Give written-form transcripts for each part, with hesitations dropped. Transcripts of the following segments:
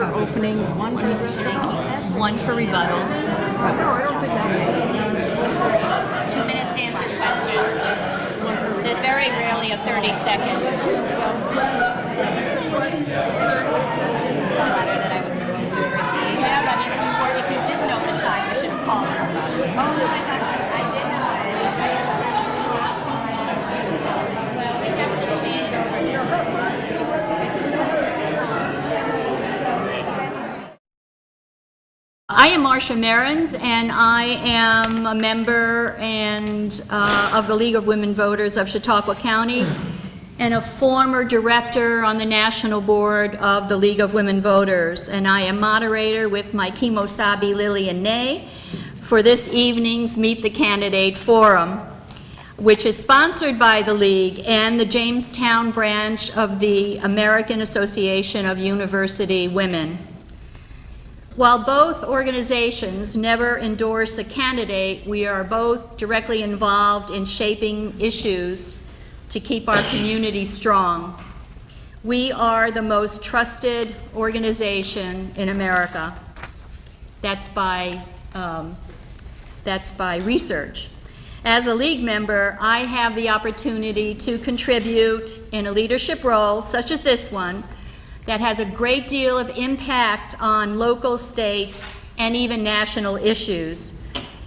for opening, one for One for rebuttal. No, I don't think that. 2 minutes to answer questions. There's very rarely a 30-second. This is the letter that I was supposed to receive. Yeah, but if you didn't know the time, you should have called somebody. Oh, no, I did know it. Well, we have to change over here. I am Marcia Merrins, and I am a member of the League of Women Voters of Chautauqua County, and a former director on the national board of the League of Women Voters. And I am moderator with my Kimosabi Lillian Ney for this evening's Meet the Candidate Forum, which is sponsored by the League and the Jamestown branch of the American Association of University Women. While both organizations never endorse a candidate, we are both directly involved in shaping issues to keep our community strong. We are the most trusted organization in America. That's by research. As a League member, I have the opportunity to contribute in a leadership role, such as this one, that has a great deal of impact on local, state, and even national issues.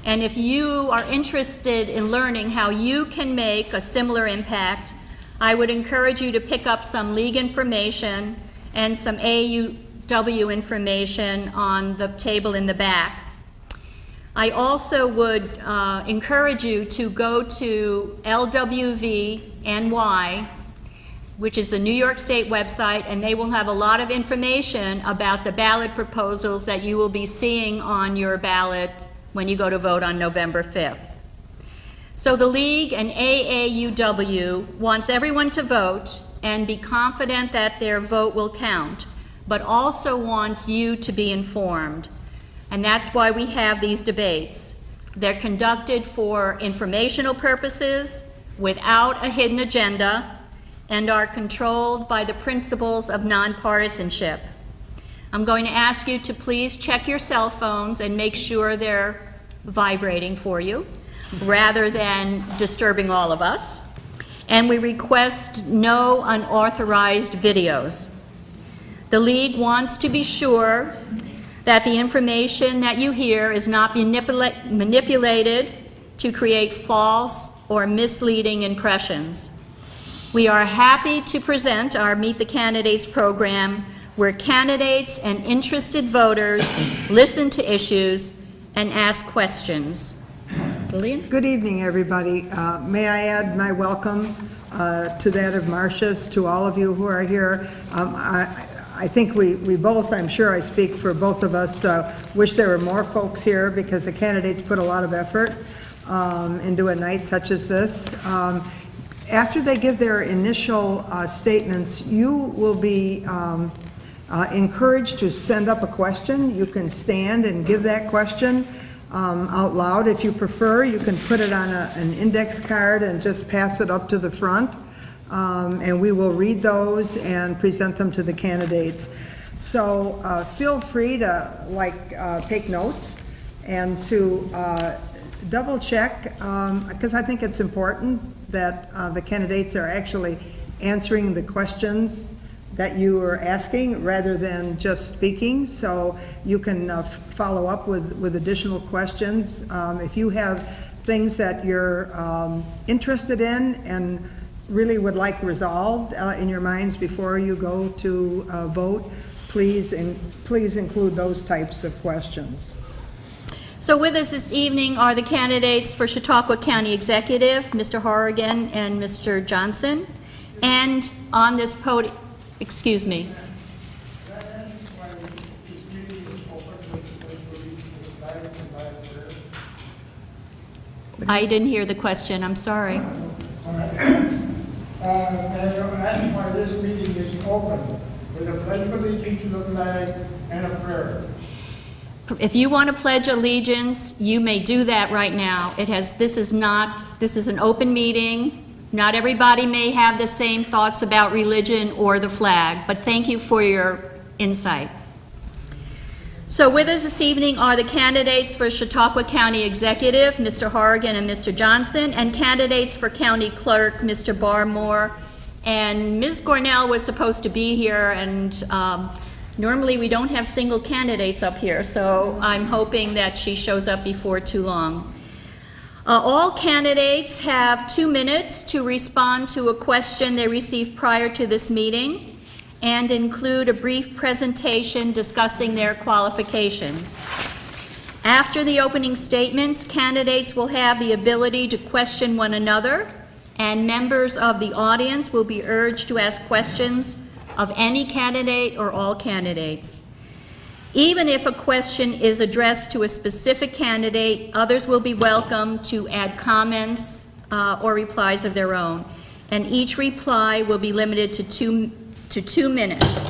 And if you are interested in learning how you can make a similar impact, I would encourage you to pick up some League information and some AUW information on the table in the back. I also would encourage you to go to LWVNY, which is the New York State website, and they will have a lot of information about the ballot proposals that you will be seeing on your ballot when you go to vote on November 5th. So the League and AAUW wants everyone to vote and be confident that their vote will count, but also wants you to be informed. And that's why we have these debates. They're conducted for informational purposes, without a hidden agenda, and are controlled by the principles of nonpartisanship. I'm going to ask you to please check your cell phones and make sure they're vibrating for you, rather than disturbing all of us. And we request no unauthorized videos. The League wants to be sure that the information that you hear is not manipulated to create false or misleading impressions. We are happy to present our Meet the Candidates program, where candidates and interested voters listen to issues and ask questions. Lillian? Good evening, everybody. May I add my welcome to that of Marcia's, to all of you who are here. I think we both, I'm sure I speak for both of us, wish there were more folks here, because the candidates put a lot of effort into a night such as this. After they give their initial statements, you will be encouraged to send up a question. You can stand and give that question out loud if you prefer. You can put it on an index card and just pass it up to the front, and we will read those and present them to the candidates. So feel free to take notes and to double check, because I think it's important that the candidates are actually answering the questions that you are asking rather than just speaking. So you can follow up with additional questions. If you have things that you're interested in and really would like resolved in your minds before you go to vote, please include those types of questions. So with us this evening are the candidates for Chautauqua County Executive, Mr. Horrigan and Mr. Johnson. And on this podium, excuse me. I didn't hear the question, I'm sorry. That's why this meeting is open with a pledge of allegiance to the flag and a prayer. If you want to pledge allegiance, you may do that right now. This is an open meeting. Not everybody may have the same thoughts about religion or the flag, but thank you for your insight. So with us this evening are the candidates for Chautauqua County Executive, Mr. Horrigan and Mr. Johnson, and candidates for County Clerk, Mr. Barmore. And Ms. Cornell was supposed to be here, and normally we don't have single candidates up here, so I'm hoping that she shows up before too long. All candidates have 2 minutes to respond to a question they received prior to this meeting and include a brief presentation discussing their qualifications. After the opening statements, candidates will have the ability to question one another, and members of the audience will be urged to ask questions of any candidate or all candidates. Even if a question is addressed to a specific candidate, others will be welcome to add comments or replies of their own, and each reply will be limited to 2 minutes.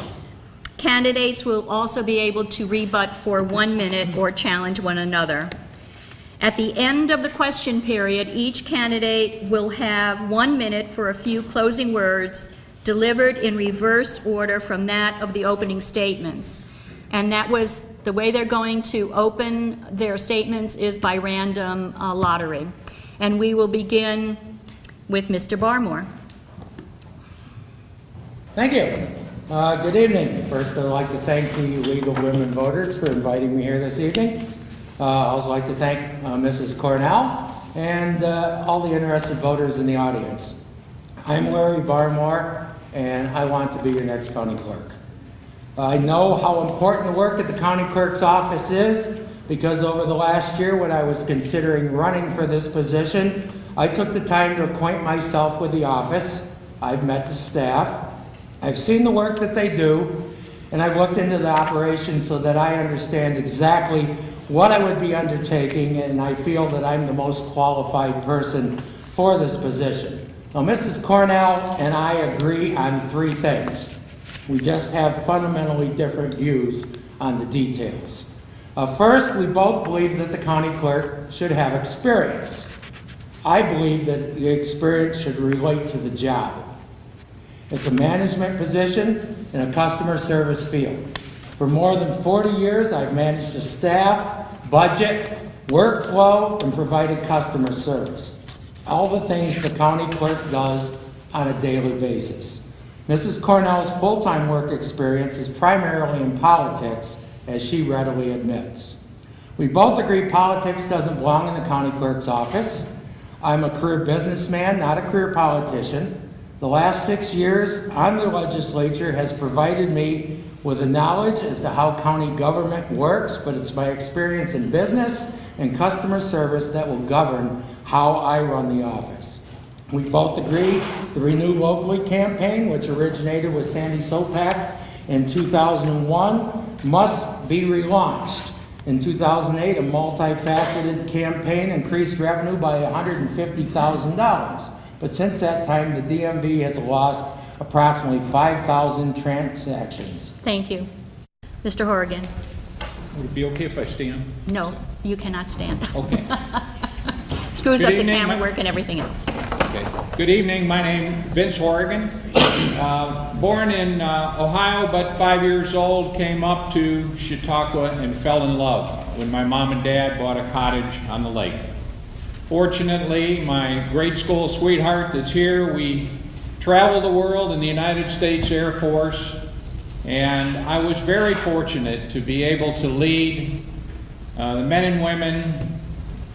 Candidates will also be able to rebut for 1 minute or challenge one another. At the end of the question period, each candidate will have 1 minute for a few closing words delivered in reverse order from that of the opening statements. And that was the way they're going to open their statements is by random lottery. And we will begin with Mr. Barmore. Thank you. Good evening. First, I'd like to thank the League of Women Voters for inviting me here this evening. I'd also like to thank Mrs. Cornell and all the interested voters in the audience. I'm Larry Barmore, and I want to be your next county clerk. I know how important the work at the county clerk's office is because over the last year when I was considering running for this position, I took the time to acquaint myself with the office. I've met the staff. I've seen the work that they do, and I've looked into the operation so that I understand exactly what I would be undertaking, and I feel that I'm the most qualified person for this position. Now, Mrs. Cornell and I agree on 3 things. We just have fundamentally different views on the details. First, we both believe that the county clerk should have experience. I believe that the experience should relate to the job. It's a management position in a customer service field. For more than 40 years, I've managed a staff, budget, workflow, and provided customer service. All the things the county clerk does on a daily basis. Mrs. Cornell's full-time work experience is primarily in politics, as she readily admits. We both agree politics doesn't belong in the county clerk's office. I'm a career businessman, not a career politician. The last 6 years on the legislature has provided me with the knowledge as to how county government works, but it's my experience in business and customer service that will govern how I run the office. We both agree the Renew Locally campaign, which originated with Sandy Sopak in 2001, must be relaunched. In 2008, a multifaceted campaign increased revenue by $150,000. But since that time, the DMV has lost approximately 5,000 transactions. Thank you. Mr. Horrigan. Would it be okay if I stand? No, you cannot stand. Okay. Screws Good up the evening, camera my- work and everything else. Okay. Good evening. My name is Vince Horrigan. Born in Ohio, but 5 years old, came up to Chautauqua and fell in love when my mom and dad bought a cottage on the lake. Fortunately, my grade school sweetheart that's here, we traveled the world in the United States Air Force, and I was very fortunate to be able to lead the men and women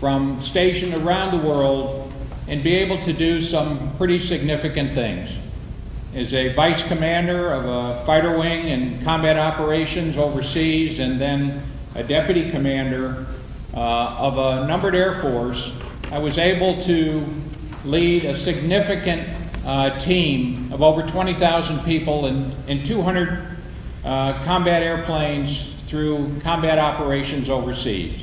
from stationed around the world and be able to do some pretty significant things. As a vice commander of a fighter wing in combat operations overseas, and then a deputy commander of a numbered Air Force, I was able to lead a significant team of over 20,000 people in 200 combat airplanes through combat operations overseas.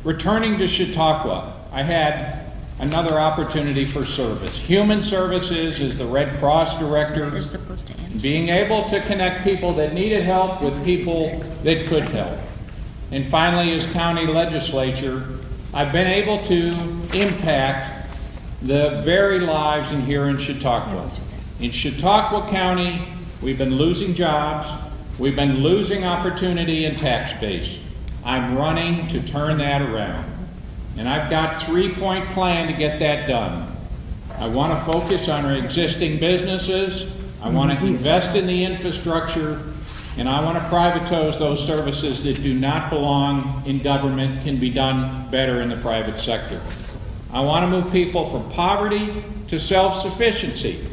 Returning to Chautauqua, I had another opportunity for service. Human Services is the Red Cross director. They're supposed to answer. Being able to connect people that needed help with people that could help. And finally, as county legislature, I've been able to impact the very lives in here in Chautauqua. In Chautauqua County, we've been losing jobs, we've been losing opportunity and tax base. I'm running to turn that around. And I've got a 3-point plan to get that done. I want to focus on our existing businesses, I want to invest in the infrastructure, and I want to privatize those services that do not belong in government, can be done better in the private sector. I want to move people from poverty to self-sufficiency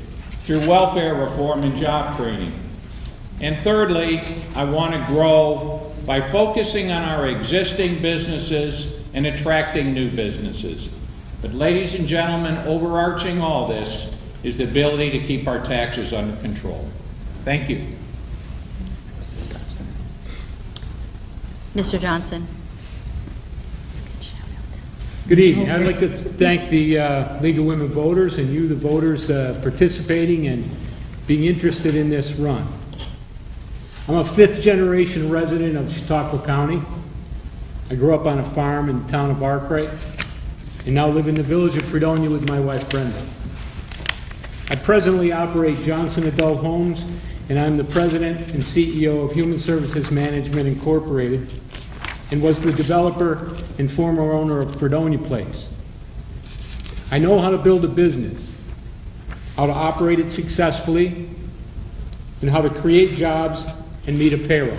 through welfare reform and job training. And thirdly, I want to grow by focusing on our existing businesses and attracting new businesses. But ladies and gentlemen, overarching all this is the ability to keep our taxes under control. Thank you. Mr. Johnson. Good evening. I'd like to thank the League of Women Voters and you, the voters, participating and being interested in this run. I'm a 5th-generation resident of Chautauqua County. I grew up on a farm in the town of Arkwright and now live in the village of Fredonia with my wife, Brenda. I presently operate Johnson Adult Homes, and I'm the president and CEO of Human Services Management Incorporated, and was the developer and former owner of Fredonia Place. I know how to build a business, how to operate it successfully, and how to create jobs and meet a payroll.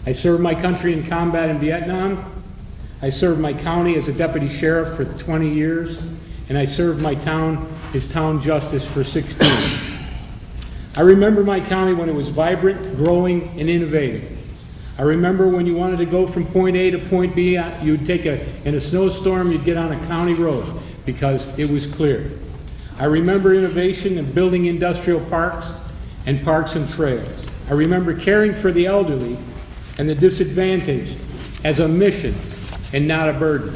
I served my country in combat in Vietnam. I served my county as a deputy sheriff for 20 years, and I served my town as town justice for 16. I remember my county when it was vibrant, growing, and innovative. I remember when you wanted to go from point A to point B, you'd take in a snowstorm, you'd get on a county road because it was clear. I remember innovation and building industrial parks and trails. I remember caring for the elderly and the disadvantaged as a mission and not a burden.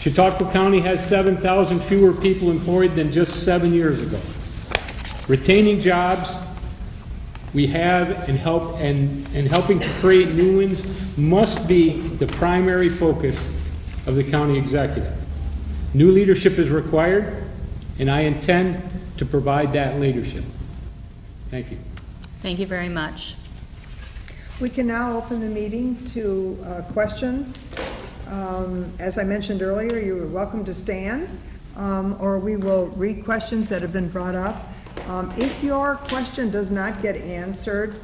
Chautauqua County has 7,000 fewer people employed than just 7 years ago. Retaining jobs we have and helping to create new ones must be the primary focus of the county executive. New leadership is required, and I intend to provide that leadership. Thank you. Thank you very much. We can now open the meeting to questions. As I mentioned earlier, you are welcome to stand, or we will read questions that have been brought up. If your question does not get answered,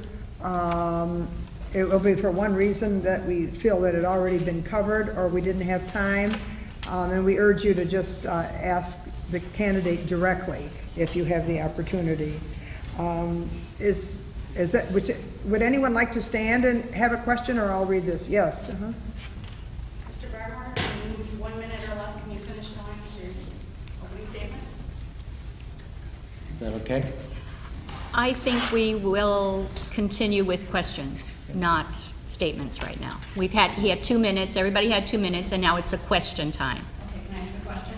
it will be for one reason, that we feel that it already been covered or we didn't have time, and we urge you to just ask the candidate directly if you have the opportunity. Would anyone like to stand and have a question, or I'll read this? Yes. Mr. Barmore, in 1 minute or less, can you finish telling us your opening statement? Is that okay? I think we will continue with questions, not statements right now. He had 2 minutes, everybody had 2 minutes, and now it's a question time. Okay, can I ask a question?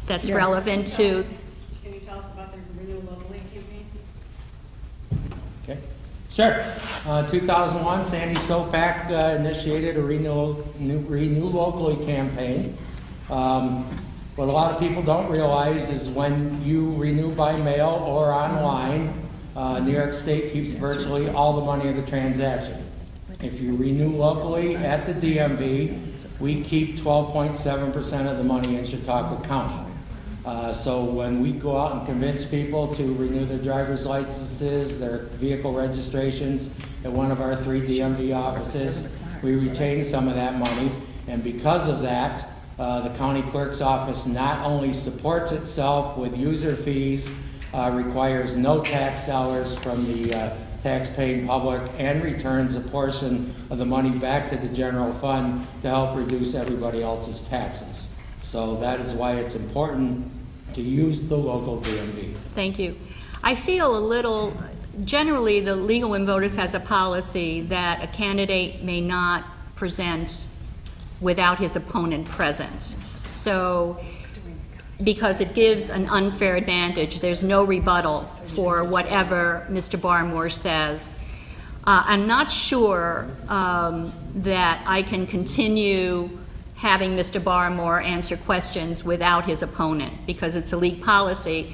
That's Yes. relevant to, Can you tell us about the Renew Locally campaign? Okay. Sure. 2001, Sandy Sopak initiated a Renew Locally campaign. What a lot of people don't realize is when you renew by mail or online, New York State keeps virtually all the money of the transaction. If you renew locally at the DMV, we keep 12.7% of the money in Chautauqua County. So when we go out and convince people to renew their driver's licenses, their vehicle registrations at one of our 3 DMV offices, we retain some of that money. And because of that, the county clerk's office not only supports itself with user fees, requires no tax dollars from the tax-paying public, and returns a portion of the money back to the general fund to help reduce everybody else's taxes. So that is why it's important to use the local DMV. thank you. I feel a little, generally, the League of Women Voters has a policy that a candidate may not present without his opponent present. So, because it gives an unfair advantage, there's no rebuttal for whatever Mr. Barmore says. I'm not sure that I can continue having Mr. Barmore answer questions without his opponent, because it's a league policy.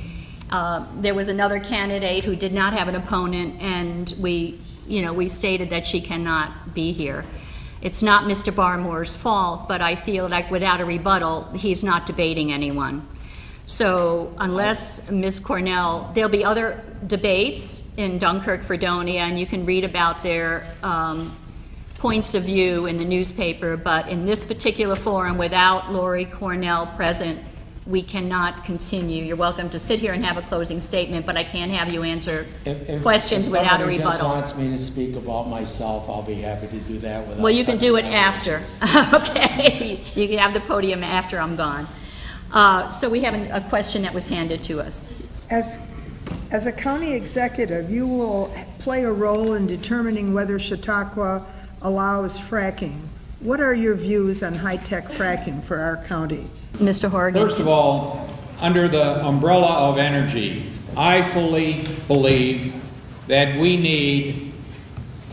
There was another candidate who did not have an opponent, and we stated that she cannot be here. It's not Mr. Barmore's fault, but I feel like without a rebuttal, he's not debating anyone. So unless Ms. Cornell, there'll be other debates in Dunkirk, Fredonia, and you can read about their points of view in the newspaper, but in this particular forum, without Lori Cornell present, we cannot continue. You're welcome to sit here and have a closing statement, but I can't have you answer questions without a If somebody just rebuttal. wants me to speak about myself, I'll be happy to do that without. Well, you can do it touching my after. issues. Okay, you can have the podium after I'm gone. So we have a question that was handed to us. As a county executive, you will play a role in determining whether Chautauqua allows fracking. What are your views on high-tech fracking for our county? Mr. Horrigan. First of all, under the umbrella of energy, I fully believe that we need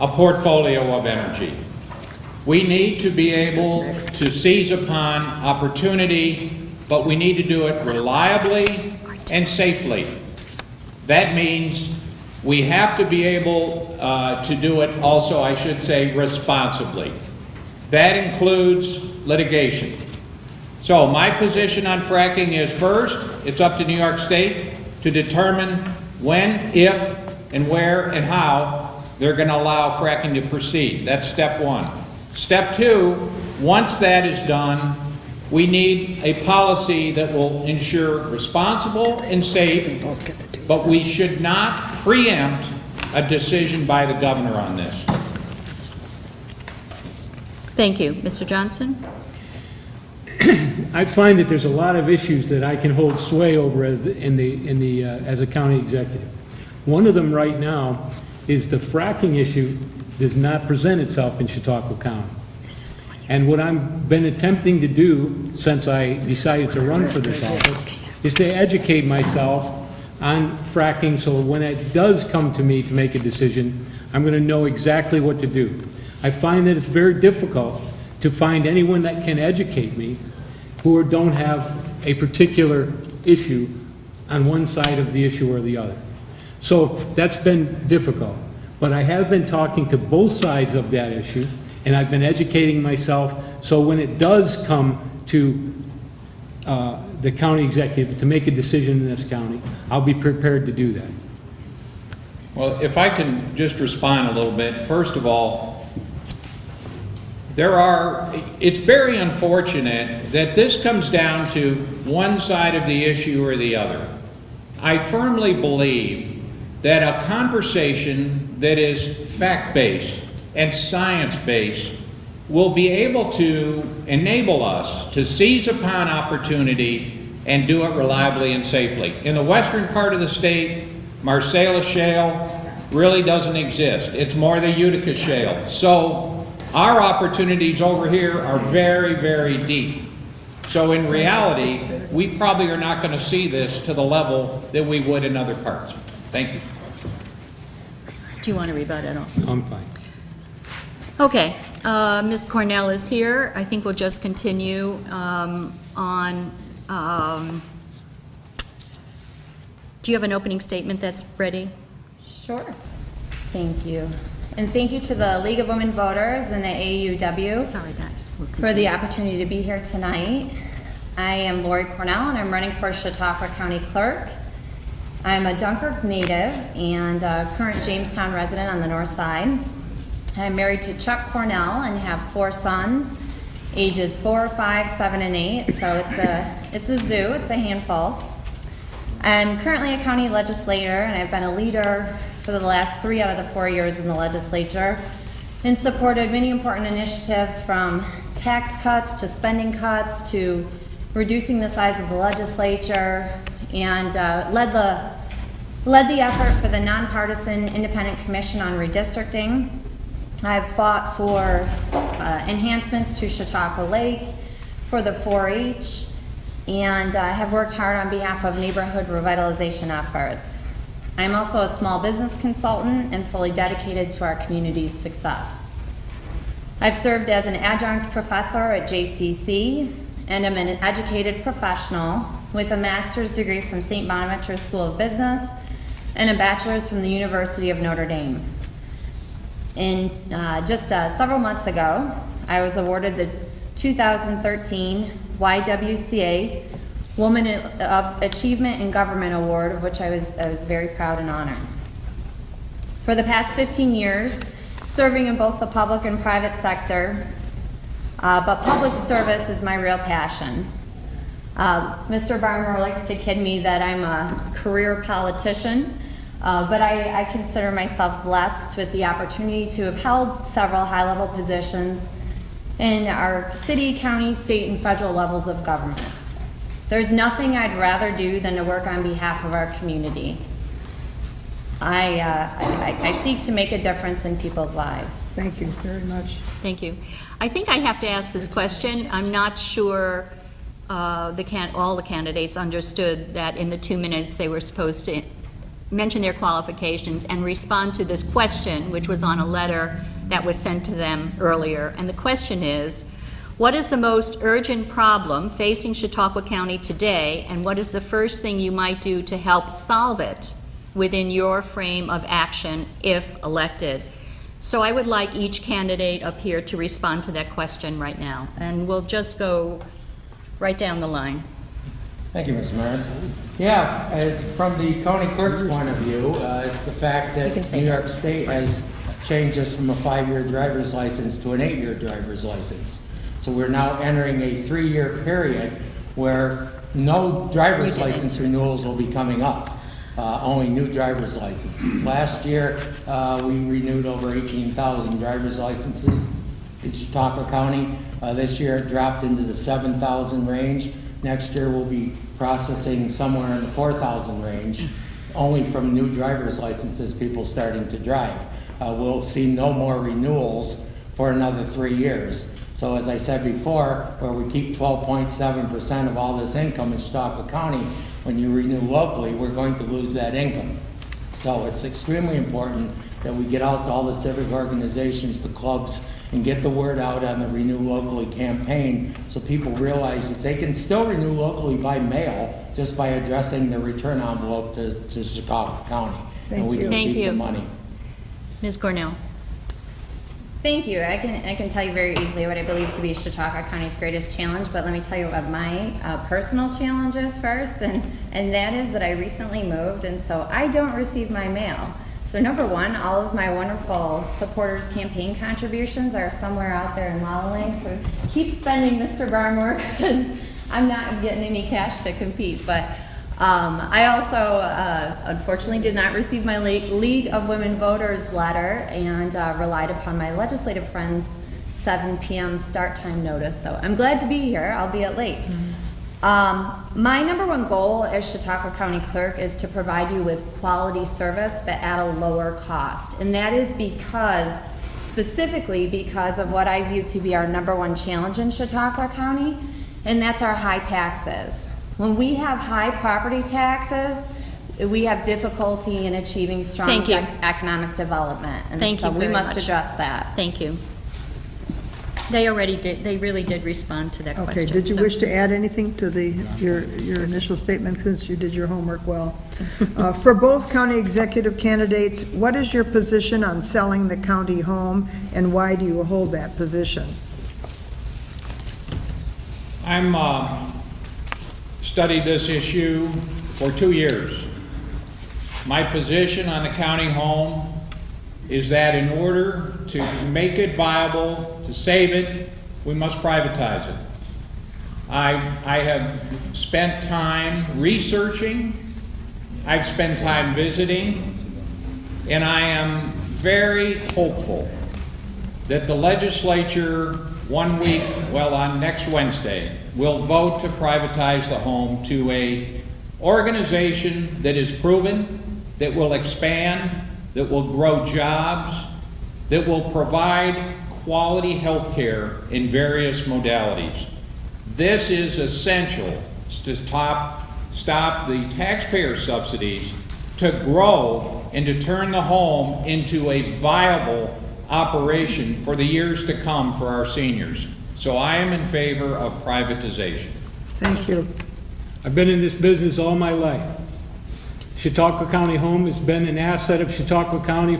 a portfolio of energy. We need to be able to seize upon opportunity, but we need to do it reliably and safely. That means we have to be able to do it also, I should say, responsibly. That includes litigation. So my position on fracking is, first, it's up to New York State to determine when, if, and where, and how they're going to allow fracking to proceed. That's step one. Step two, once that is done, we need a policy that will ensure responsible and safe, but we should not preempt a decision by the governor on this. Thank you. Mr. Johnson? I find that there's a lot of issues that I can hold sway over as a county executive. One of them right now is the fracking issue does not present itself in Chautauqua County. And what I've been attempting to do since I decided to run for this office is to educate myself on fracking, so when it does come to me to make a decision, I'm going to know exactly what to do. I find that it's very difficult to find anyone that can educate me who don't have a particular issue on one side of the issue or the other. So that's been difficult. But I have been talking to both sides of that issue, and I've been educating myself, so when it does come to the county executive to make a decision in this county, I'll be prepared to do that. Well, if I can just respond a little bit. First of all, it's very unfortunate that this comes down to one side of the issue or the other. I firmly believe that a conversation that is fact-based and science-based will be able to enable us to seize upon opportunity and do it reliably and safely. In the western part of the state, Marcellus Shale really doesn't exist. It's more the Utica Shale. So our opportunities over here are very, very deep. So in reality, we probably are not going to see this to the level that we would in other parts. Thank you. Do you want to rebut at all? I'm fine. Okay, Ms. Cornell is here. I think we'll just continue on. Do you have an opening statement that's ready? Sure. Thank you. And thank you to the League of Women Voters and the AUW Sorry, guys. We'll for continue. the opportunity to be here tonight. I am Lori Cornell, and I'm running for Chautauqua County Clerk. I'm a Dunkirk native and a current Jamestown resident on the north side. I'm married to Chuck Cornell and have 4 sons, ages 4, 5, 7, and 8. So it's a zoo. It's a handful. I'm currently a county legislator, and I've been a leader for the last 3 out of the 4 years in the legislature, and supported many important initiatives from tax cuts to spending cuts to reducing the size of the legislature, and led the effort for the nonpartisan independent commission on redistricting. I've fought for enhancements to Chautauqua Lake, for the 4-H, and have worked hard on behalf of neighborhood revitalization efforts. I'm also a small business consultant and fully dedicated to our community's success. I've served as an adjunct professor at JCC, and I'm an educated professional with a master's degree from St. Bonaventure School of Business and a bachelor's from the University of Notre Dame. Just several months ago, I was awarded the 2013 YWCA Woman of Achievement in Government Award, of which I was very proud and honored. For the past 15 years, serving in both the public and private sector, but public service is my real passion. Mr. Barmore likes to kid me that I'm a career politician, but I consider myself blessed with the opportunity to have held several high-level positions in our city, county, state, and federal levels of government. There's nothing I'd rather do than to work on behalf of our community. I seek to make a difference in people's lives. Thank you very much. Thank you. I think I have to ask this question. I'm not sure all the candidates understood that in the 2 minutes they were supposed to mention their qualifications and respond to this question, which was on a letter that was sent to them earlier. And the question is, what is the most urgent problem facing Chautauqua County today, and what is the first thing you might do to help solve it within your frame of action if elected? So I would like each candidate up here to respond to that question right now, and we'll just go right down the line. Thank you, Ms. Merrins. Yeah, from the county clerk's point of view, it's the fact You can that say New that. York State has changed us from a 5-year driver's license to an 8-year driver's license. So we're now entering a 3-year period where no driver's You didn't. license renewals will be coming up. Only new driver's licenses. Last year, we renewed over 18,000 driver's licenses in Chautauqua County. This year, it dropped into the 7,000 range. Next year, we'll be processing somewhere in the 4,000 range, only from new driver's licenses, people starting to drive. We'll see no more renewals for another 3 years. So as I said before, where we keep 12.7% of all this income in Chautauqua County, when you renew locally, we're going to lose that income. So it's extremely important that we get out to all the civic organizations, the clubs, and get the word out on the Renew Locally campaign so people realize that they can still renew locally by mail just by addressing the return envelope to Chautauqua County. And we can Thank keep you. the money. Ms. Cornell. Thank you. I can tell you very easily what I believe to be Chautauqua County's greatest challenge, but let me tell you what my personal challenge is first, and that is that I recently moved, and so I don't receive my mail. So number one, all of my wonderful supporters campaign contributions are somewhere out there in La La Land, so keep spending, Mr. Barmore, because I'm not getting any cash to compete. But I also, unfortunately, did not receive my League of Women Voters letter and relied upon my legislative friends' 7 p.m. start time notice. So I'm glad to be here, albeit late. My number one goal as Chautauqua County Clerk is to provide you with quality service, but at a lower cost. And that is specifically because of what I view to be our number one challenge in Chautauqua County, and that's our high taxes. When we have high property taxes, we have difficulty in achieving strong Thank you. economic development. And Thank so you we very must much. address that. Thank you. They really did respond to that Okay, question. did you so- wish to add anything to your initial statement, since you did your homework well? For both county executive candidates, what is your position on selling the county home, and why do you hold that position? I'm studied this issue for 2 years. My position on the county home is that in order to make it viable, to save it, we must privatize it. I have spent time researching, I've spent time visiting, and I am very hopeful that the legislature on next Wednesday, will vote to privatize the home to a organization that is proven, that will expand, that will grow jobs, that will provide quality health care in various modalities. This is essential to stop the taxpayer subsidies, to grow and to turn the home into a viable operation for the years to come for our seniors. So I am in favor of privatization. Thank you. I've been in this business all my life. Chautauqua County Home has been an asset of Chautauqua County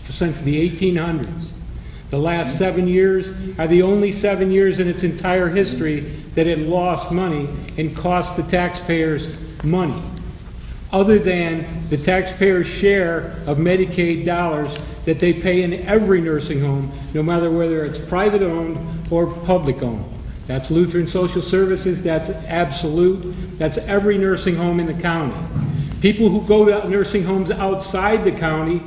since the 1800s. The last 7 years are the only 7 years in its entire history that it lost money and cost the taxpayers money, other than the taxpayers' share of Medicaid dollars that they pay in every nursing home, no matter whether it's private owned or public owned. That's Lutheran Social Services, that's Absolute, that's every nursing home in the county. People who go to nursing homes outside the county,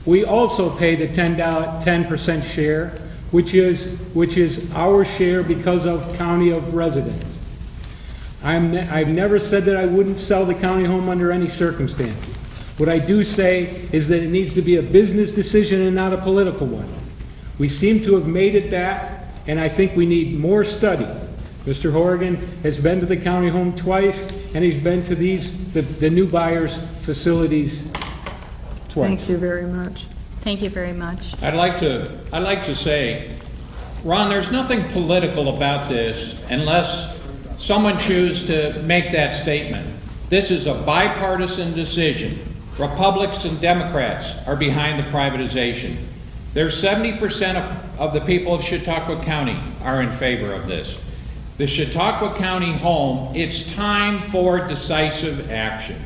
we also pay the 10% share, which is our share because of county of residence. I've never said that I wouldn't sell the county home under any circumstances. What I do say is that it needs to be a business decision and not a political one. We seem to have made it that, and I think we need more study. Mr. Horrigan has been to the county home twice, and he's been to the new buyers' facilities twice. Thank you very much. Thank you very much. I'd like to say, Ron, there's nothing political about this unless someone chooses to make that statement. This is a bipartisan decision. Republicans and Democrats are behind the privatization. There's 70% of the people of Chautauqua County are in favor of this. The Chautauqua County home, it's time for decisive action.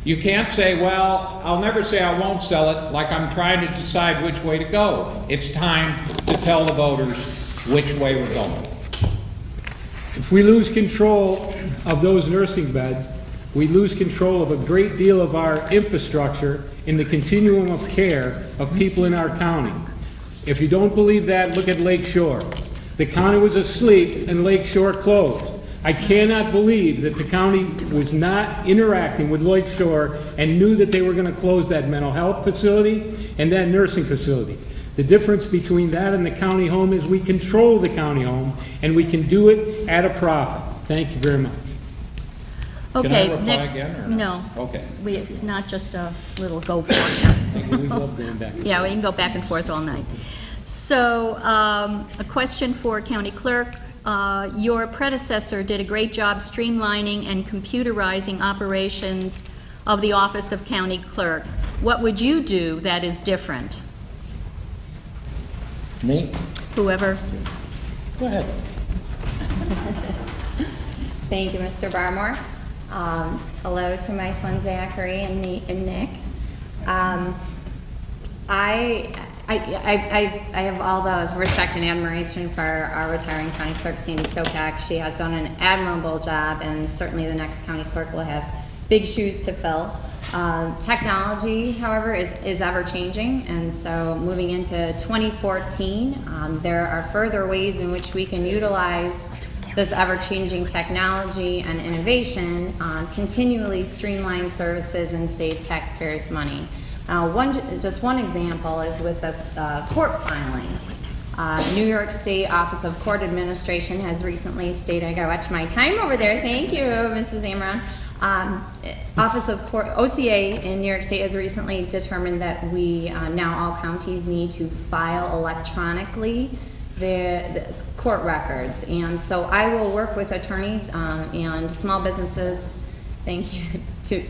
You can't say, well, I'll never say I won't sell it, like I'm trying to decide which way to go. It's time to tell the voters which way we're going. If we lose control of those nursing beds, we lose control of a great deal of our infrastructure in the continuum of care of people in our county. If you don't believe that, look at Lake Shore. The county was asleep and Lake Shore closed. I cannot believe that the county was not interacting with Lake Shore and knew that they were going to close that mental health facility and that nursing facility. The difference between that and the county home is we control the county home and we can do it at a profit. Thank you very much. Can I Okay, reply next, again, or no. Okay. It's not just a little go for it. We love going back. Yeah, we can go back and forth all night. So, a question for County Clerk. Your predecessor did a great job streamlining and computerizing operations of the Office of County Clerk. What would you do that is different? Me? Whoever. Go ahead. Thank you, Mr. Barmore. Hello to my son Zachary and Nick. I have all the respect and admiration for our retiring county clerk, Sandy Sokak. She has done an admirable job, and certainly the next county clerk will have big shoes to fill. Technology, however, is ever changing, and so moving into 2014, there are further ways in which we can utilize this ever-changing technology and innovation, continually streamline services and save taxpayers money. Just one example is with the court filings. New York State Office of Court Administration has recently stated, I gotta watch my time over there, thank you, Mrs. Amron. Office of Court, OCA in New York State has recently determined that we, now all counties need to file electronically the court records. And so I will work with attorneys and small businesses, thank you,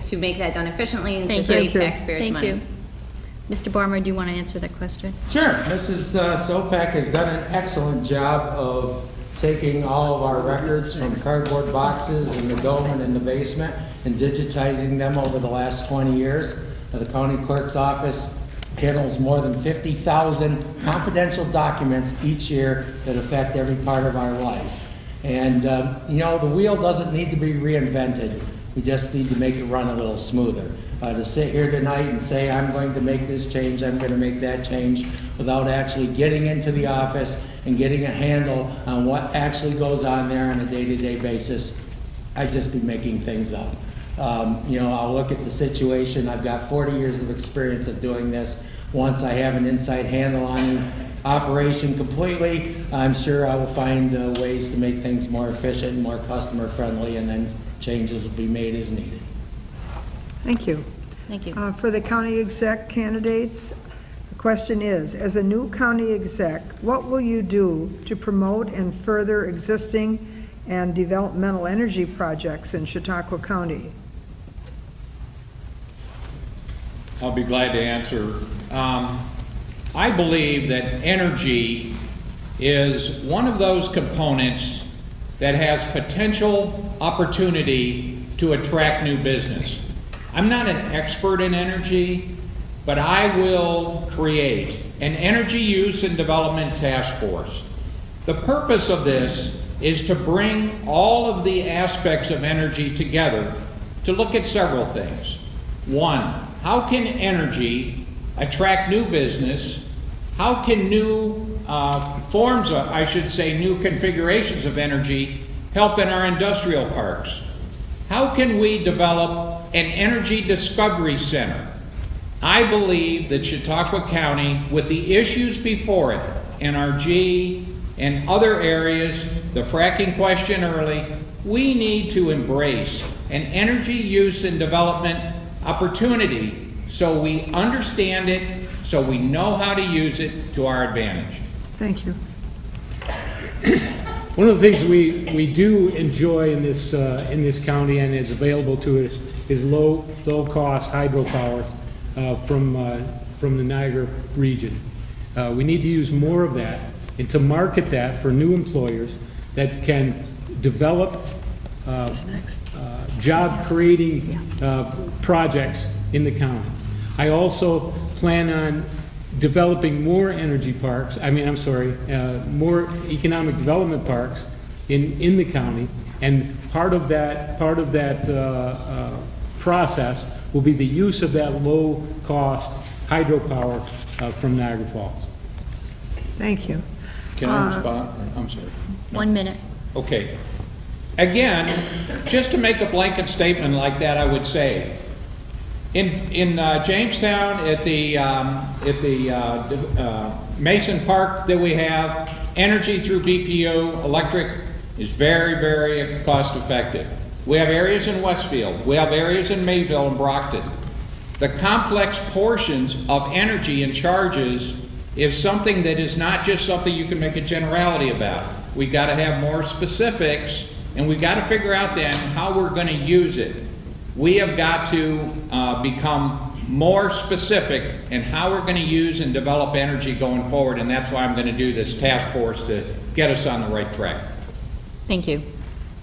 to make that done efficiently and to save taxpayers money. Thank you. Mr. Barmer, do you want to answer that question? Sure. Mrs. Sopak has done an excellent job of taking all of our records from cardboard boxes in the dome and in the basement and digitizing them over the last 20 years. The county clerk's office handles more than 50,000 confidential documents each year that affect every part of our life. And, you know, the wheel doesn't need to be reinvented. We just need to make it run a little smoother. To sit here tonight and say, I'm going to make this change, I'm going to make that change, without actually getting into the office and getting a handle on what actually goes on there on a day-to-day basis, I'd just be making things up. You know, I'll look at the situation. I've got 40 years of experience of doing this. Once I have an inside handle on the operation completely, I'm sure I will find ways to make things more efficient and more customer-friendly, and then changes will be made as needed. Thank you. Thank you. For the county exec candidates, the question is, as a new county exec, what will you do to promote and further existing and developmental energy projects in Chautauqua County? I'll be glad to answer. I believe that energy is one of those components that has potential opportunity to attract new business. I'm not an expert in energy, but I will create an energy use and development task force. The purpose of this is to bring all of the aspects of energy together to look at several things. One, how can energy attract new business? How can new forms of, I should say, new configurations of energy help in our industrial parks? How can we develop an energy discovery center? I believe that Chautauqua County, with the issues before it, NRG and other areas, the fracking question early, we need to embrace an energy use and development opportunity so we understand it, so we know how to use it to our advantage. Thank you. One of the things we do enjoy in this county and is available to us is low-cost hydropower from the Niagara region. We need to use more of that and to market that for new employers that can develop job-creating projects in the county. I also plan on developing more energy parks, more economic development parks in the county, and part of that process will be the use of that low-cost hydropower from Niagara Falls. Thank you. Can I respond? I'm sorry. 1 minute. Okay. Again, just to make a blanket statement like that, I would say, in Jamestown at the Mason Park that we have, energy through BPU electric is very, very cost effective. We have areas in Westfield. We have areas in Mayville and Brockton. The complex portions of energy and charges is something that is not just something you can make a generality about. We've got to have more specifics, and we've got to figure out then how we're going to use it. We have got to become more specific in how we're going to use and develop energy going forward, and that's why I'm going to do this task force to get us on the right track. Thank you.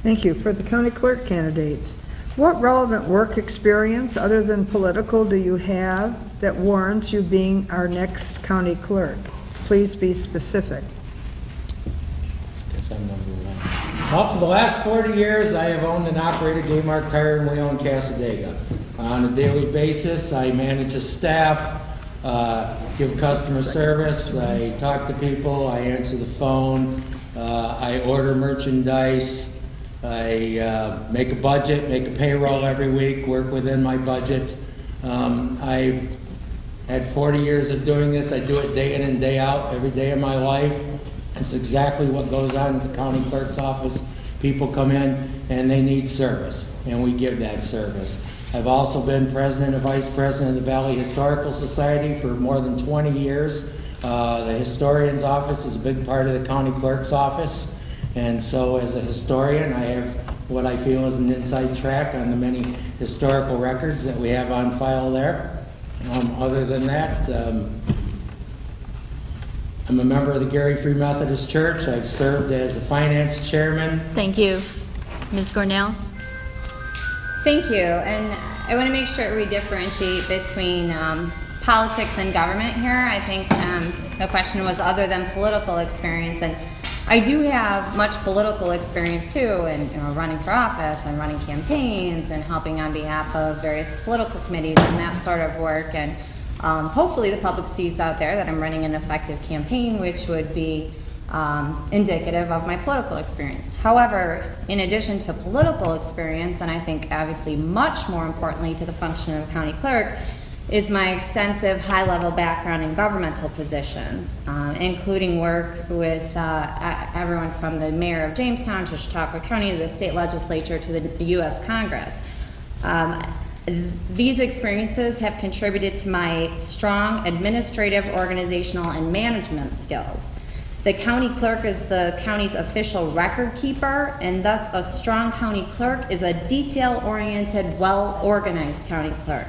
Thank you. For the county clerk candidates, what relevant work experience other than political do you have that warrants you being our next county clerk? Please be specific. Guess I'm number one. Well, for the last 40 years, I have owned and operated Gaymart Tire and Wheel in Casadega. On a daily basis, I manage a staff, give customer service, I talk to people, I answer the phone, I order merchandise, I make a budget, make a payroll every week, work within my budget. I've had 40 years of doing this. I do it day in and day out, every day of my life. It's exactly what goes on in the county clerk's office. People come in and they need service, and we give that service. I've also been president and vice president of the Valley Historical Society for more than 20 years. The historian's office is a big part of the county clerk's office. And so as a historian, I have what I feel is an inside track on the many historical records that we have on file there. Other than that, I'm a member of the Gary Free Methodist Church. I've served as a finance chairman. Thank you. Ms. Cornell? Thank you, and I want to make sure we differentiate between politics and government here. I think the question was other than political experience, and I do have much political experience too, and running for office and running campaigns and helping on behalf of various political committees and that sort of work. And hopefully the public sees out there that I'm running an effective campaign, which would be indicative of my political experience. However, in addition to political experience, and I think obviously much more importantly to the function of county clerk, is my extensive high-level background in governmental positions, including work with everyone from the mayor of Jamestown to Chautauqua County to the state legislature to the U.S. Congress. These experiences have contributed to my strong administrative, organizational, and management skills. The county clerk is the county's official record keeper, and thus a strong county clerk is a detail-oriented, well-organized county clerk.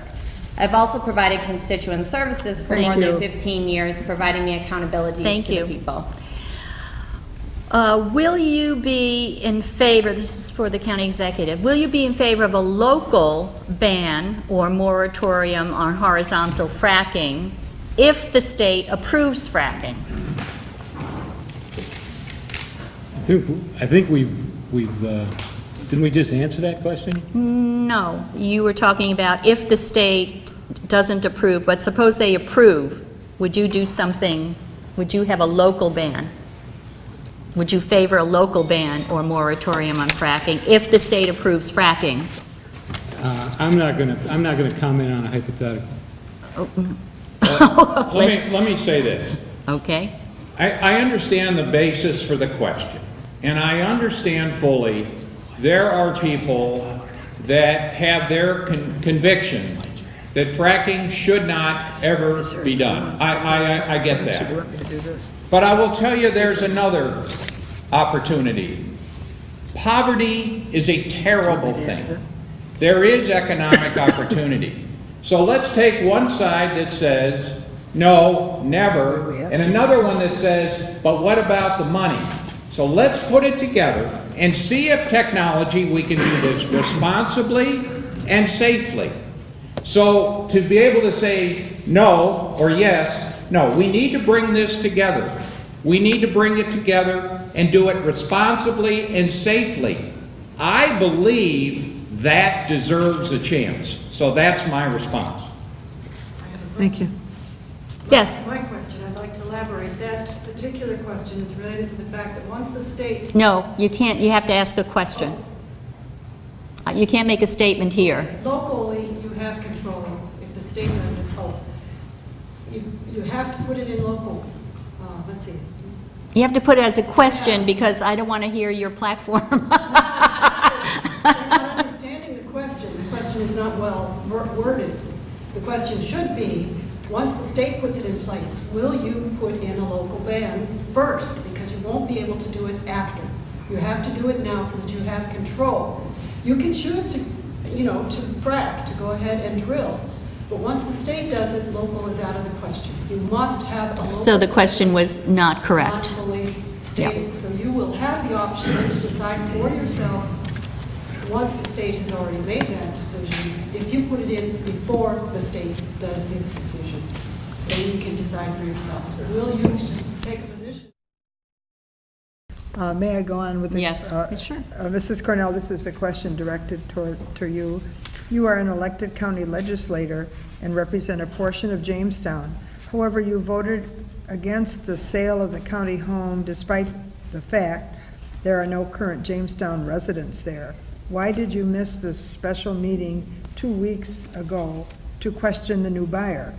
I've also provided constituent services for Thank more you. than 15 years, providing me accountability Thank to you. the people. Will you be in favor, this is for the county executive, will you be in favor of a local ban or moratorium on horizontal fracking if the state approves fracking? I think we've, didn't we just answer that question? No, you were talking about if the state doesn't approve, but suppose they approve, would you do something, would you have a local ban? Would you favor a local ban or moratorium on fracking if the state approves fracking? I'm not gonna comment on a hypothetical. Let me say this. Okay, I understand the basis for the question, and I understand fully there are people that have their conviction that fracking should not ever be done. I get that. But I will tell you there's another opportunity. Poverty is a terrible thing. There is economic opportunity. So let's take one side that says, no, never, and another one that says, but what about the money? So let's put it together and see if technology, we can do this responsibly and safely. So to be able to say no or yes, no, we need to bring this together. We need to bring it together and do it responsibly and safely. I believe that deserves a chance. So that's my response. Thank you. yes, My question, I'd like to elaborate. That particular question is related to the fact that once the state, no, you can't, you have to ask a question. You can't make a statement here. locally, you have control. If the state doesn't, you have to put it in local, let's see. You have to put it as a question because I don't want to hear your platform. You're not understanding the question. The question is not well worded. The question should be, once the state puts it in place, will you put in a local ban first? Because you won't be able to do it after. You have to do it now so that you have control. You can choose to, to frack, to go ahead and drill. But once the state does it, local is out of the question. You must have a local. So the question was not Not correct. fully stated. So you will have the option then to decide for yourself, once the state has already made that decision, if you put it in before the state does its decision, then you can decide for yourself. So will you just take a position? May I go on with the? Yes, sure. Mrs. Cornell, this is a question directed to you. You are an elected county legislator and represent a portion of Jamestown. However, you voted against the sale of the county home despite the fact there are no current Jamestown residents there. Why did you miss this special meeting 2 weeks ago to question the new buyer?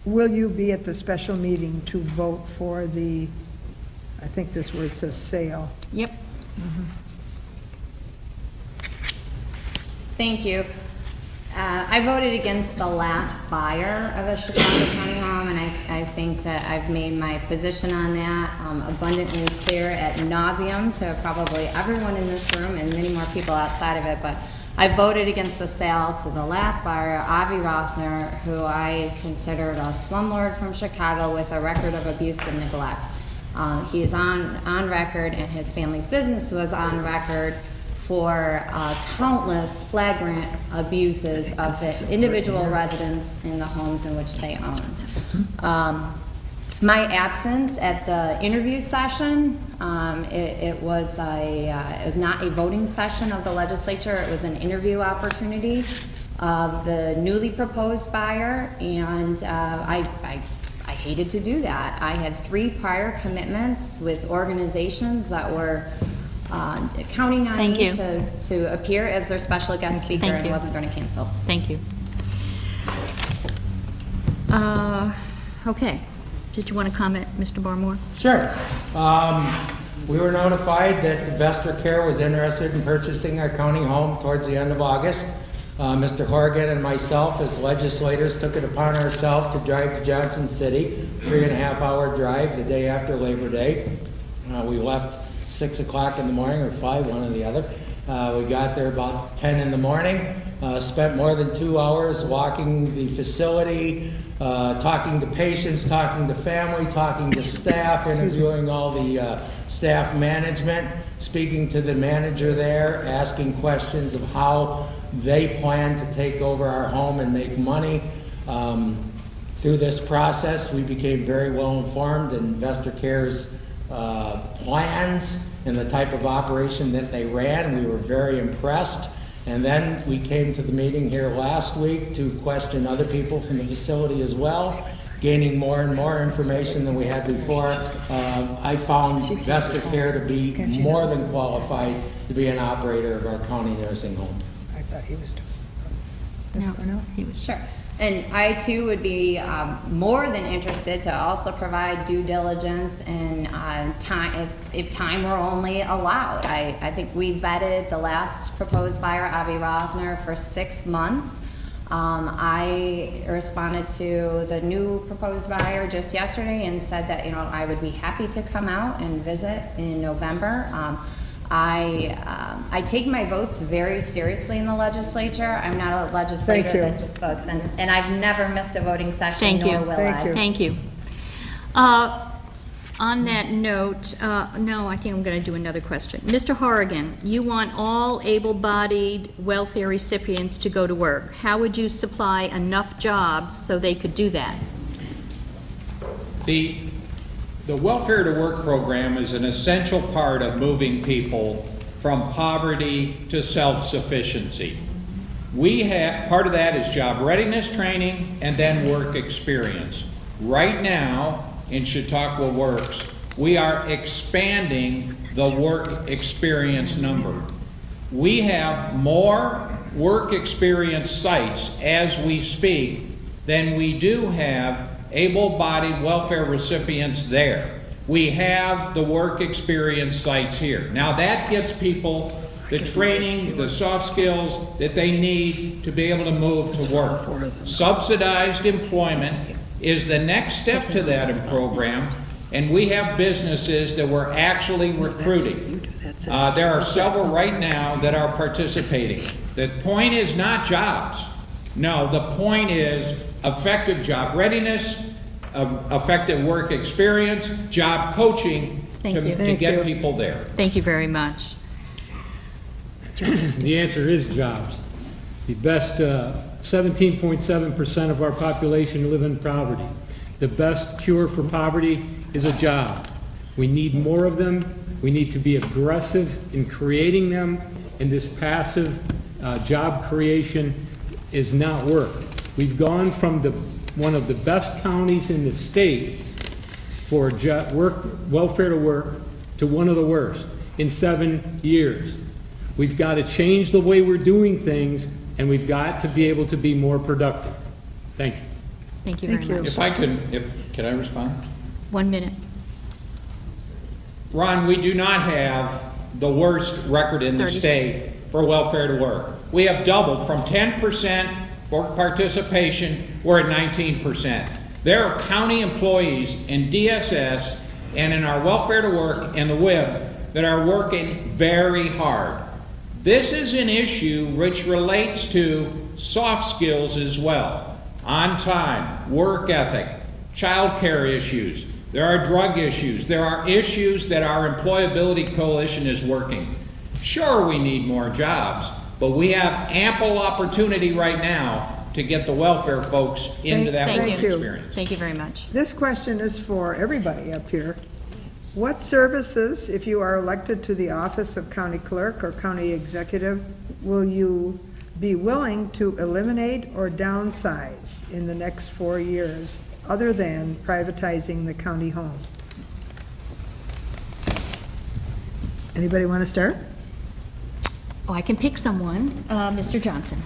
Will you be at the special meeting to vote for the, I think this word says sale? Yep. Thank you. I voted against the last buyer of the Chicago County home, and I think that I've made my position on that abundantly clear ad nauseum to probably everyone in this room and many more people outside of it, but I voted against the sale to the last buyer, Avi Rothner, who I considered a slumlord from Chicago with a record of abuse and neglect. He is on record, and his family's business was on record for countless flagrant abuses of the individual residents in the homes in which they own. My absence at the interview session, it was not a voting session of the legislature, it was an interview opportunity of the newly proposed buyer, and I hated to do that. I had 3 prior commitments with organizations that were counting on Thank me you. to appear as their special guest speaker, Thank and you. wasn't going to cancel. Thank you. Okay. Did you want to comment, Mr. Barmore? Sure. We were notified that Vestra Care was interested in purchasing our county home towards the end of August. Mr. Horrigan and myself, as legislators, took it upon ourselves to drive to Johnson City, 3.5-hour drive the day after Labor Day. We left 6 o'clock in the morning, or 5, one or the other. We got there about 10 in the morning, spent more than 2 hours walking the facility, talking to patients, talking to family, talking to staff, interviewing all the staff management, speaking to the manager there, asking questions of how they plan to take over our home and make money. Through this process, we became very well informed in Investor Care's plans and the type of operation that they ran. We were very impressed. And then we came to the meeting here last week to question other people from the facility as well, gaining more and more information than we had before. I found Investor Care to be more than qualified to be an operator of our county nursing home. I thought he was doing. No, Ms. Cornell? he was Sure. And I too would be more than interested to also provide due diligence and time, if time were only allowed. I think we vetted the last proposed buyer, Avi Rothner, for 6 months. I responded to the new proposed buyer just yesterday and said that, I would be happy to come out and visit in November. I take my votes very seriously in the legislature. I'm not a legislator Thank you. that just votes, and I've never missed a voting session, Thank you. nor will Thank I. you. Thank you. On that note, no, I think I'm going to do another question. Mr. Horrigan, you want all able-bodied welfare recipients to go to work. How would you supply enough jobs so they could do that? The Welfare to Work program is an essential part of moving people from poverty to self-sufficiency. Part of that is job readiness training and then work experience. Right now, in Chautauqua Works, we are expanding the work experience number. We have more work experience sites as we speak than we do have able-bodied welfare recipients there. We have the work experience sites here. Now that gets people the training, the soft skills that they need to be able to move to work. Subsidized employment is the next step to that program, and we have businesses that we're actually recruiting. There are several right now that are participating. The point is not jobs. No, the point is effective job readiness, effective work experience, job coaching to get people there. Thank you very much. The answer is jobs. The best 17.7% of our population live in poverty. The best cure for poverty is a job. We need more of them. We need to be aggressive in creating them, and this passive job creation is not work. We've gone from one of the best counties in the state for welfare to work to one of the worst in 7 years. We've got to change the way we're doing things, and we've got to be able to be more productive. Thank you. Thank you very Thank you. much. If I can I respond? 1 minute. Ron, we do not have the worst record in the 30 state for welfare to work. We have doubled from 10% for participation, we're at 19%. There are county employees in DSS and in our welfare to work and the WIB that are working very hard. This is an issue which relates to soft skills as well. On time, work ethic, child care issues. There are drug issues. There are issues that our employability coalition is working. Sure, we need more jobs, but we have ample opportunity right now to get the welfare folks into that work Thank you. experience. Thank you very much. This question is for everybody up here. What services, if you are elected to the office of county clerk or county executive, will you be willing to eliminate or downsize in the next 4 years, other than privatizing the county home? Anybody want to start? Oh, I can pick someone. Mr. Johnson.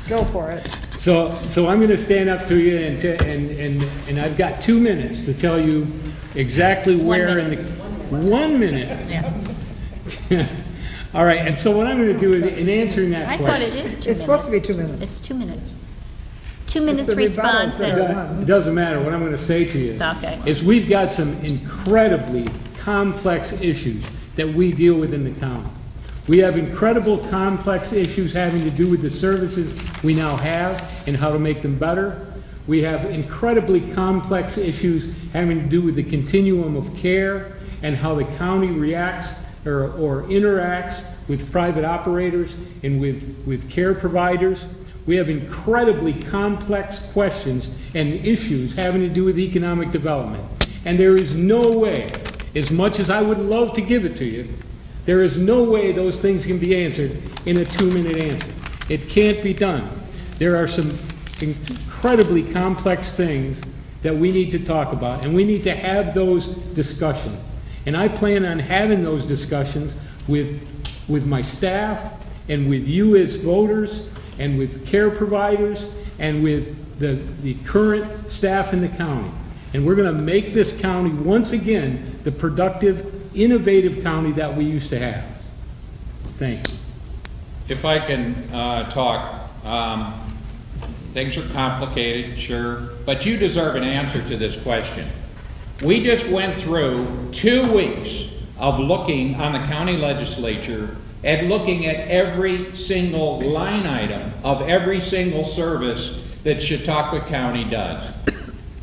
Go for it. So I'm going to stand up to you and I've got 2 minutes to tell you exactly where in the 1 minute. Yeah. All right, and so what I'm gonna do is, in answering that I question. thought it is 2 minutes. It's supposed to be 2 minutes. It's 2 minutes. 2 minutes the rebuttals response that and, are- It doesn't matter, what I'm gonna say to you Okay. is we've got some incredibly complex issues that we deal with in the county. We have incredible complex issues having to do with the services we now have and how to make them better. We have incredibly complex issues having to do with the continuum of care and how the county reacts or interacts with private operators and with care providers. We have incredibly complex questions and issues having to do with economic development. And there is no way, as much as I would love to give it to you, there is no way those things can be answered in a 2-minute answer. It can't be done. There are some incredibly complex things that we need to talk about, and we need to have those discussions. And I plan on having those discussions with my staff and with you as voters and with care providers and with the current staff in the county. And we're gonna make this county, once again, the productive, innovative county that we used to have. Thank you. If I can talk, things are complicated, sure, but you deserve an answer to this question. We just went through 2 weeks of looking on the county legislature at looking at every single line item of every single service that Chautauqua County does.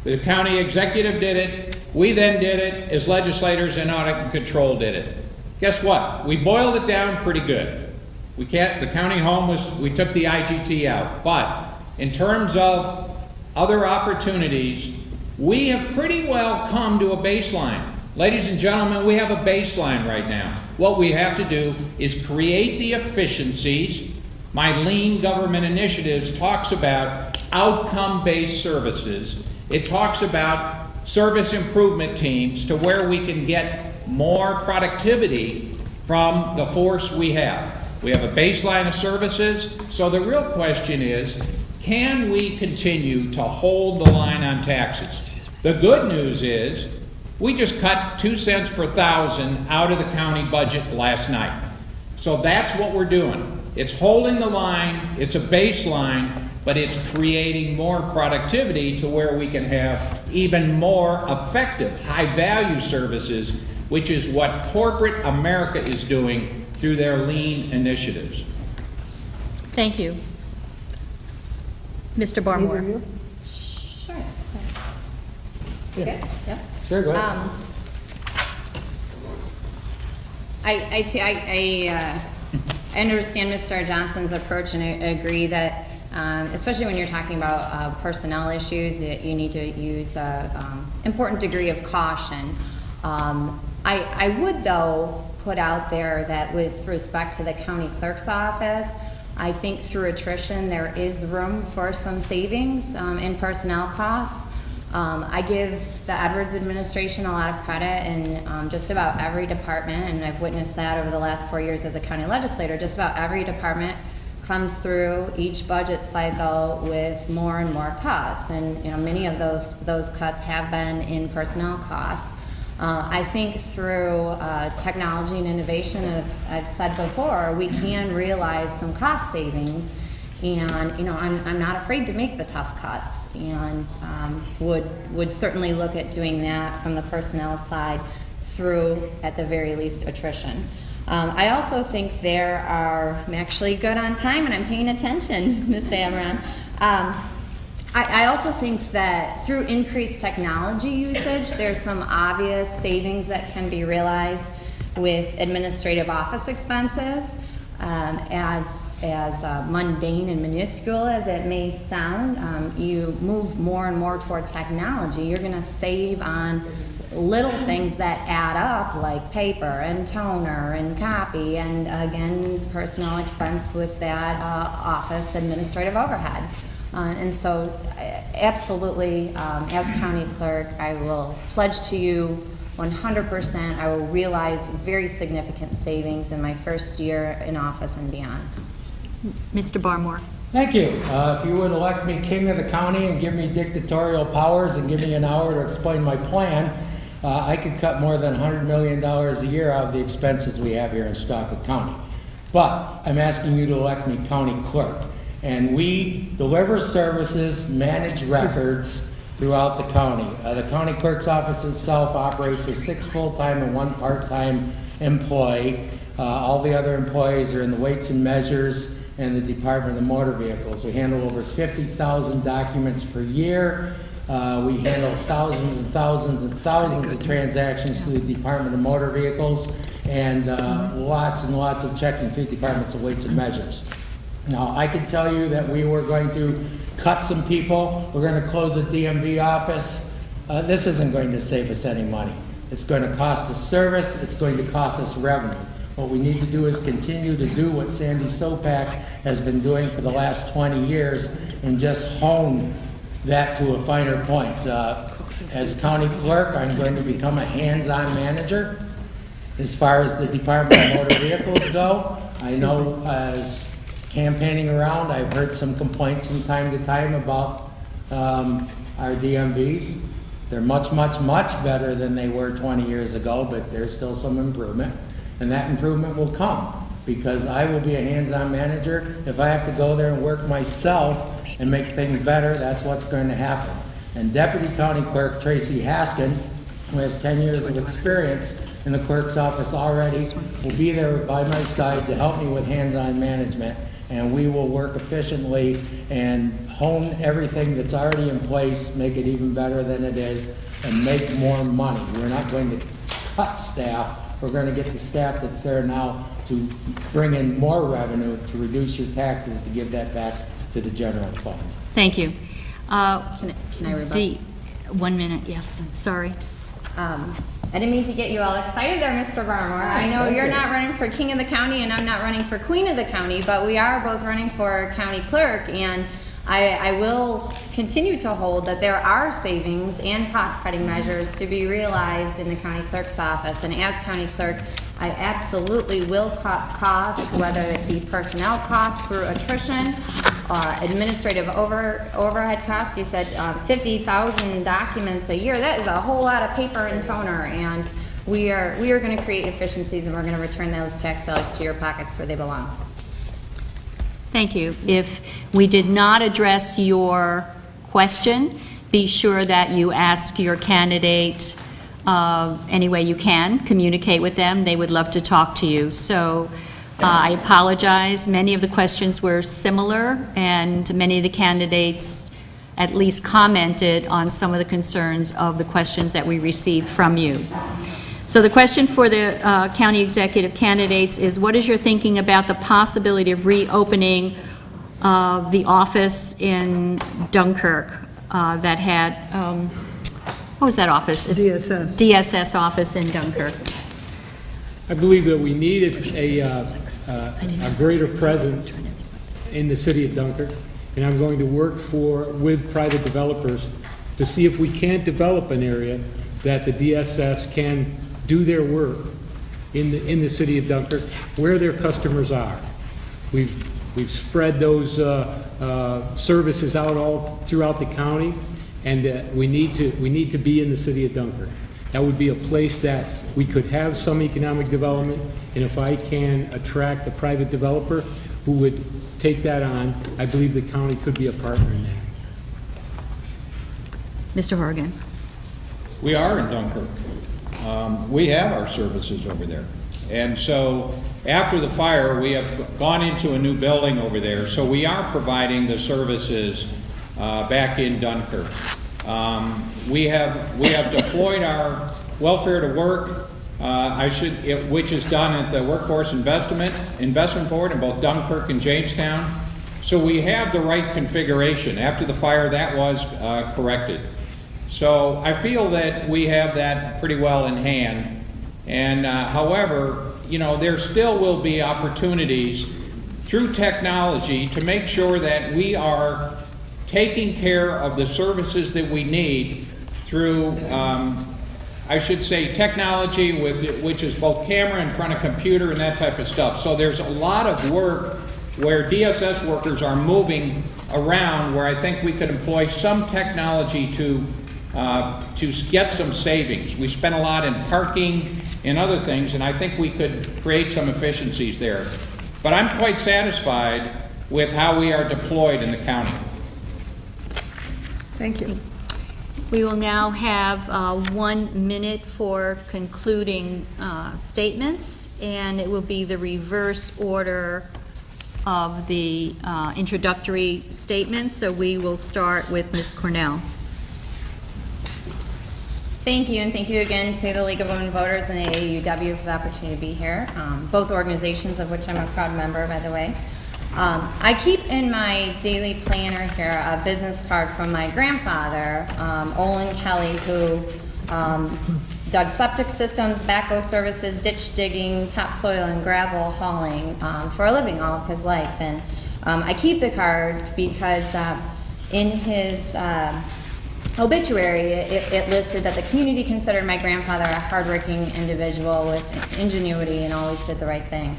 The county executive did it, we then did it, as legislators and audit and control did it. Guess what? We boiled it down pretty good. The county home we took the IGT out, but in terms of other opportunities, we have pretty well come to a baseline. Ladies and gentlemen, we have a baseline right now. What we have to do is create the efficiencies. My Lean Government Initiatives talks about outcome-based services. It talks about service improvement teams to where we can get more productivity from the force we have. We have a baseline of services, so the real question is, can we continue to hold the line on taxes? The good news is, we just cut 2 cents per thousand out of the county budget last night. So that's what we're doing. It's holding the line, it's a baseline, but it's creating more productivity to where we can have even more effective, high-value services, which is what corporate America is doing through their lean initiatives. thank you. Mr. Either of Barmore. you? Sure. Good, yeah. Sure, go ahead. I understand Mr. Johnson's approach, and I agree that, especially when you're talking about personnel issues, you need to use important degree of caution. I would, though, put out there that with respect to the county clerk's office, I think through attrition, there is room for some savings in personnel costs. I give the Edwards administration a lot of credit in just about every department, and I've witnessed that over the last 4 years as a county legislator. Just about every department comes through each budget cycle with more and more cuts, and many of those cuts have been in personnel costs. I think through technology and innovation, as I've said before, we can realize some cost savings. And I'm not afraid to make the tough cuts, and would certainly look at doing that from the personnel side through, at the very least, attrition. I also think I'm actually good on time and I'm paying attention, Ms. Amron. I also think that through increased technology usage, there's some obvious savings that can be realized with administrative office expenses, as mundane and minuscule as it may sound. You move more and more toward technology, you're gonna save on little things that add up, like paper and toner and copy, and again, personnel expense with that office administrative overhead. And so absolutely, as county clerk, I will pledge to you 100%, I will realize very significant savings in my first year in office and beyond. Mr. Barmore. Thank you. If you would elect me king of the county and give me dictatorial powers and give me an hour to explain my plan, I could cut more than $100 million a year out of the expenses we have here in Chautauqua County. But I'm asking you to elect me county clerk. And we deliver services, manage records throughout the county. The county clerk's office itself operates with 6 full-time and 1 part-time employee. All the other employees are in the weights and measures and the Department of Motor Vehicles. We handle over 50,000 documents per year. We handle thousands and thousands and thousands of transactions through the Department of Motor Vehicles, and lots and lots of checking through departments of weights and measures. Now, I can tell you that we were going to cut some people. We're going to close a DMV office. This isn't going to save us any money. It's going to cost us service. It's going to cost us revenue. What we need to do is continue to do what Sandy Sopak has been doing for the last 20 years and just hone that to a finer point. As county clerk, I'm going to become a hands-on manager. As far as the Department of Motor Vehicles go, I know as campaigning around, I've heard some complaints from time to time about our DMVs. They're much, much, much better than they were 20 years ago, but there's still some improvement. And that improvement will come because I will be a hands-on manager. If I have to go there and work myself and make things better, that's what's going to happen. And Deputy County Clerk Tracy Haskin, who has 10 years of experience in the clerk's office already, will be there by my side to help me with hands-on management. And we will work efficiently and hone everything that's already in place, make it even better than it is, and make more money. We're not going to cut staff. We're going to get the staff that's there now to bring in more revenue, to reduce your taxes, to give that back to the general fund. Thank you. Can I rebut? 1 minute, yes, sorry. I didn't mean to get you all excited there, Mr. Barmore. I know you're not running for king of the county and I'm not running for queen of the county, but we are both running for county clerk, and I will continue to hold that there are savings and cost-cutting measures to be realized in the county clerk's office. And as county clerk, I absolutely will cut costs, whether it be personnel costs through attrition, administrative overhead costs. You said 50,000 documents a year. That is a whole lot of paper and toner, and we are going to create efficiencies, and we're going to return those tax dollars to your pockets where they belong. Thank you. If we did not address your question, be sure that you ask your candidate any way you can, communicate with them. They would love to talk to you. So I apologize. Many of the questions were similar, and many of the candidates at least commented on some of the concerns of the questions that we received from you. So the question for the county executive candidates is, what is your thinking about the possibility of reopening the office in Dunkirk that had, what was that office? It's DSS. DSS office in Dunkirk. I believe that we needed a greater presence in the city of Dunkirk, and I'm going to work with private developers to see if we can't develop an area that the DSS can do their work in the city of Dunkirk, where their customers are. We've spread those services out all throughout the county, and we need to be in the city of Dunkirk. That would be a place that we could have some economic development, and if I can attract a private developer who would take that on, I believe the county could be a partner in that. Mr. Horrigan. We are in Dunkirk. We have our services over there. And so after the fire, we have gone into a new building over there. So we are providing the services back in Dunkirk. We have deployed our welfare to work, which is done at the Workforce Investment Board in both Dunkirk and Jamestown. So we have the right configuration. After the fire, that was corrected. So I feel that we have that pretty well in hand. And however, there still will be opportunities through technology to make sure that we are taking care of the services that we need through, I should say, technology, which is both camera in front of computer and that type of stuff. So there's a lot of work where DSS workers are moving around, where I think we could employ some technology to get some savings. We spent a lot in parking and other things, and I think we could create some efficiencies there. but I'm quite satisfied with how we are deployed in the county. Thank you. We will now have 1 minute for concluding statements, and it will be the reverse order of the introductory statements. So we will start with Ms. Cornell. Thank you, and thank you again to the League of Women Voters and the AUW for the opportunity to be here, both organizations of which I'm a proud member, by the way. I keep in my daily planner here a business card from my grandfather, Olin Kelly, who dug septic systems, backhoe services, ditch digging, topsoil and gravel hauling for a living all of his life. And I keep the card because in his obituary, it listed that the community considered my grandfather a hardworking individual with ingenuity and always did the right thing.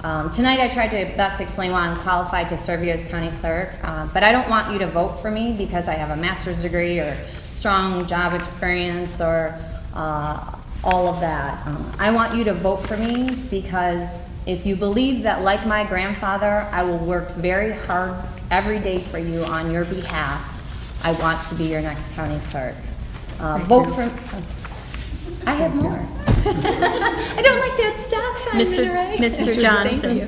Tonight I tried to best explain why I'm qualified to serve you as county clerk, but I don't want you to vote for me because I have a master's degree or strong job experience or all of that. I want you to vote for me because if you believe that, like my grandfather, I will work very hard every day for you on your behalf, I want to be your next county clerk. Vote for... I have more. I don't like that stop sign, Mr. Johnson. Thank you.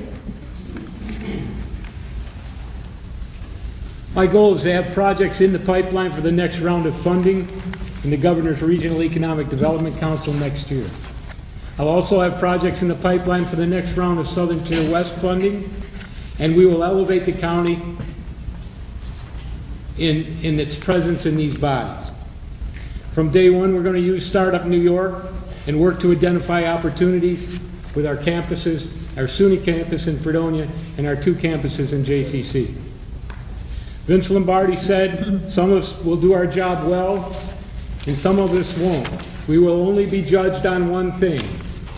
My goal is to have projects in the pipeline for the next round of funding in the Governor's Regional Economic Development Council next year. I'll also have projects in the pipeline for the next round of Southern Tier West funding, and we will elevate the county in its presence in these bodies. From day one, we're going to use Startup New York and work to identify opportunities with our campuses, our SUNY campus in Fredonia, and our 2 campuses in JCC. Vince Lombardi said, some of us will do our job well, and some of us won't. We will only be judged on one thing,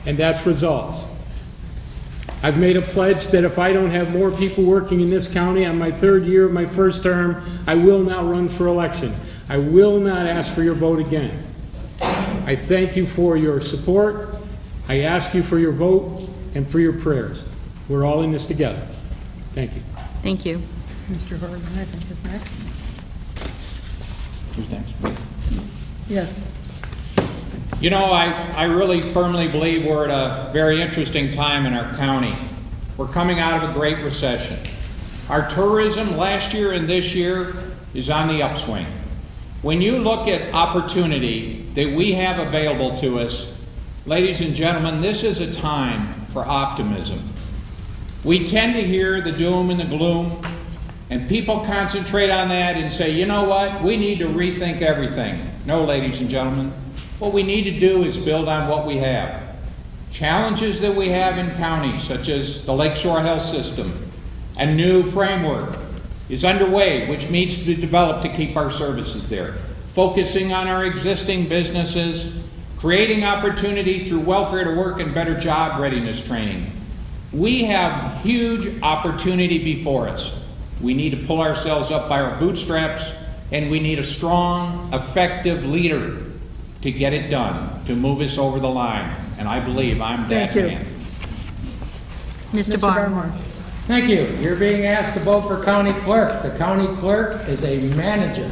and that's results. I've made a pledge that if I don't have more people working in this county on my 3rd year of my 1st term, I will not run for election. I will not ask for your vote again. I thank you for your support. I ask you for your vote and for your prayers. We're all in this together. Thank you. Thank you. Mr. Horrigan, I think is next. Who's next? Yes. You know, I really firmly believe we're at a very interesting time in our county. We're coming out of a great recession. Our tourism last year and this year is on the upswing. When you look at opportunity that we have available to us, ladies and gentlemen, this is a time for optimism. We tend to hear the doom and the gloom, and people concentrate on that and say, you know what, we need to rethink everything. No, ladies and gentlemen, what we need to do is build on what we have. Challenges that we have in counties, such as the Lakeshore Health System, a new framework is underway, which needs to be developed to keep our services there. Focusing on our existing businesses, creating opportunity through welfare to work and better job readiness training. We have huge opportunity before us. We need to pull ourselves up by our bootstraps, and we need a strong, effective leader to get it done, to move us over the line. And I believe I'm that man. Mr. Barmore. Thank you. You're being asked to vote for county clerk. The county clerk is a manager,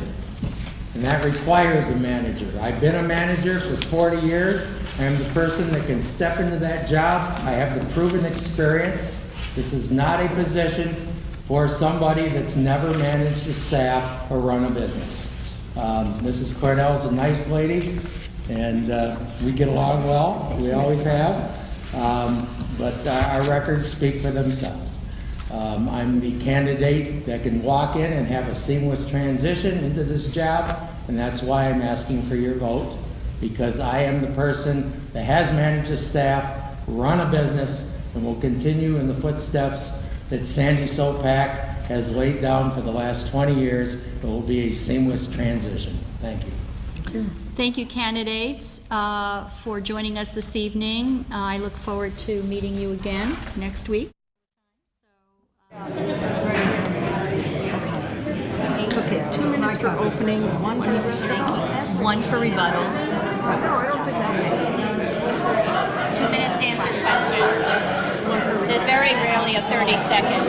and that requires a manager. I've been a manager for 40 years. I am the person that can step into that job. I have the proven experience. This is not a position for somebody that's never managed a staff or run a business. Mrs. Cornell is a nice lady, and we get along well. We always have. But our records speak for themselves. I'm the candidate that can walk in and have a seamless transition into this job, and that's why I'm asking for your vote, because I am the person that has managed a staff, run a business, and will continue in the footsteps that Sandy Sopak has laid down for the last 20 years. It will be a seamless transition. Thank you. Thank you, candidates, for joining us this evening. I look forward to meeting you again next week. Okay, 2 minutes for opening, 1 for rebuttal. 1 for rebuttal. No, I don't think that. 2 minutes to answer questions. There's very very rarely a 30-second.